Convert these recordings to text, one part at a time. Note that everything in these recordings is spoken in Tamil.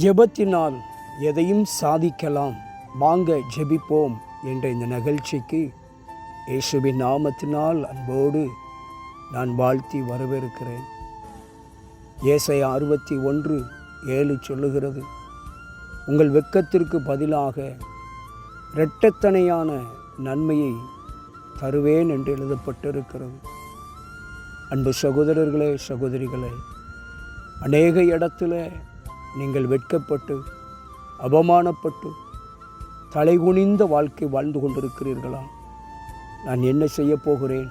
ஜெபத்தினால் எதையும் சாதிக்கலாம், வாங்க ஜெபிப்போம் என்ற இந்த நிகழ்ச்சிக்கு இயேசுவின் நாமத்தினால் அன்போடு நான் வாழ்த்தி வரவேற்கிறேன். ஏசாயா 61:7 சொல்லுகிறது, உங்கள் வெட்கத்திற்கு பதிலாக இரட்டத்தனையான நன்மையை தருவேன் என்று எழுதப்பட்டிருக்கிறது. அன்பு சகோதரர்களே, சகோதரிகளே, அநேக இடத்துல நீங்கள் வெட்கப்பட்டு அவமானப்பட்டு தலைகுனிந்த வாழ்க்கை வாழ்ந்து கொண்டிருக்கிறீர்களா? நான் என்ன செய்ய போகிறேன்,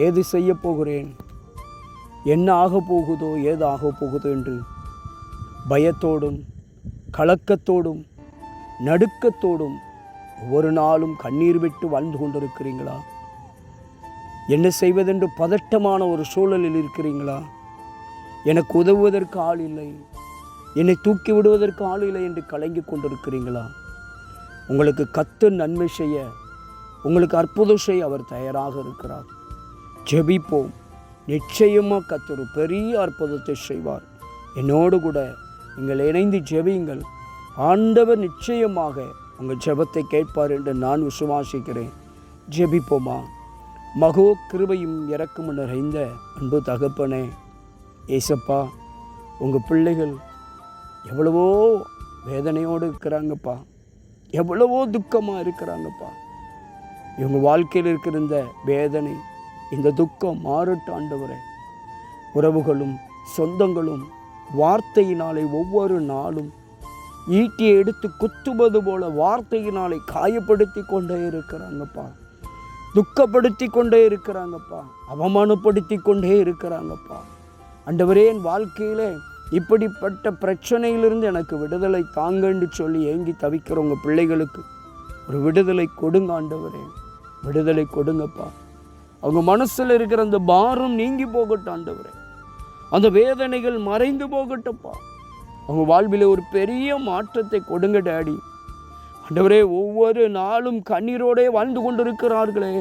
ஏது செய்ய போகிறேன், என்ன ஆகப் போகுதோ, ஏது ஆகப் போகுதோ என்று பயத்தோடும் கலக்கத்தோடும் நடுக்கத்தோடும் ஒவ்வொரு நாளும் கண்ணீர் விட்டு வாழ்ந்து கொண்டிருக்கிறீங்களா? என்ன செய்வதென்று பதட்டமான ஒரு சூழலில் இருக்கிறீங்களா? எனக்கு உதவுவதற்கு ஆள் இல்லை, என்னை தூக்கி விடுவதற்கு ஆள் இல்லை என்று கலங்கி கொண்டிருக்கிறீங்களா? உங்களுக்கு கர்த்தர் நன்மை செய்ய, உங்களுக்கு அற்புதம் செய்ய அவர் தயாராக இருக்கிறார். ஜெபிப்போம். நிச்சயமாக கர்த்தர் ஒரு பெரிய அற்புதத்தை செய்வார். என்னோடு கூட நீங்கள் இணைந்து ஜெபியுங்கள். ஆண்டவர் நிச்சயமாக உங்கள் ஜெபத்தை கேட்பார் என்று நான் விசுவாசிக்கிறேன். ஜெபிப்போமா? மகோ கிருபையும் இரக்கமும் நிறைந்த அன்பு தகப்பனே, ஏசப்பா, உங்கள் பிள்ளைகள் எவ்வளவோ வேதனையோடு இருக்கிறாங்கப்பா, எவ்வளவோ துக்கமாக இருக்கிறாங்கப்பா. இவங்க வாழ்க்கையில் இருக்கிற இந்த வேதனை, இந்த துக்கம் மாறட்டும் ஆண்டவரே. உறவுகளும் சொந்தங்களும் வார்த்தையினாலே ஒவ்வொரு நாளும் ஈட்டியை எடுத்து குத்துவது போல வார்த்தையினாலே காயப்படுத்தி கொண்டே இருக்கிறாங்கப்பா, துக்கப்படுத்தி கொண்டே இருக்கிறாங்கப்பா, அவமானப்படுத்தி கொண்டே இருக்கிறாங்கப்பா. ஆண்டவரே, என் வாழ்க்கையில் இப்படிப்பட்ட பிரச்சனையிலிருந்து எனக்கு விடுதலை தாங்கன்னு சொல்லி ஏங்கி தவிக்கிறவங்க பிள்ளைகளுக்கு ஒரு விடுதலை கொடுங்க ஆண்டவரே, விடுதலை கொடுங்கப்பா. அவங்க மனசில் இருக்கிற அந்த பாரம் நீங்கி போகட்டும் ஆண்டவரே, அந்த வேதனைகள் மறைந்து போகட்டும்ப்பா. அவங்க வாழ்வில் ஒரு பெரிய மாற்றத்தை கொடுங்க டாடி. ஆண்டவரே, ஒவ்வொரு நாளும் கண்ணீரோடே வாழ்ந்து கொண்டிருக்கிறார்களே,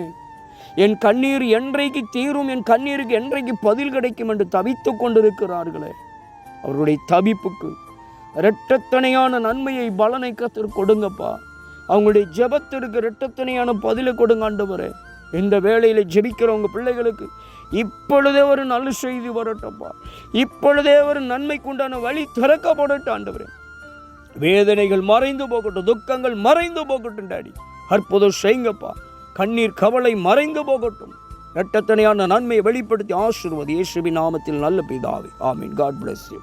என் கண்ணீர் என்றைக்கு தீரும், என் கண்ணீருக்கு என்றைக்கு பதில் கிடைக்கும் என்று தவித்து கொண்டிருக்கிறார்களே, அவருடைய தவிப்புக்கு இரட்டத்தனையான நன்மையை பலனை கர்த்தர் கொடுங்கப்பா. அவங்களுடைய ஜெபத்திற்கு இரட்டத்தனையான பதிலை கொடுங்க ஆண்டவரே. இந்த வேளையில் ஜெபிக்கிறவங்க பிள்ளைகளுக்கு இப்பொழுதே ஒரு நல்ல செய்தி வரட்டும்ப்பா, இப்பொழுதே ஒரு நன்மைக்கு உண்டான வழி திறக்கப்படட்டும் ஆண்டவரே. வேதனைகள் மறைந்து போகட்டும், துக்கங்கள் மறைந்து போகட்டும் டாடி. அற்புதம் செய்யுங்கப்பா. கண்ணீர் கவலை மறைந்து போகட்டும். இரட்டத்தனையான நன்மையை வெளிப்படுத்தி ஆசீர்வதி. இயேசுவின் நாமத்தில் நல்ல பிதாவே, ஆமீன். God bless you.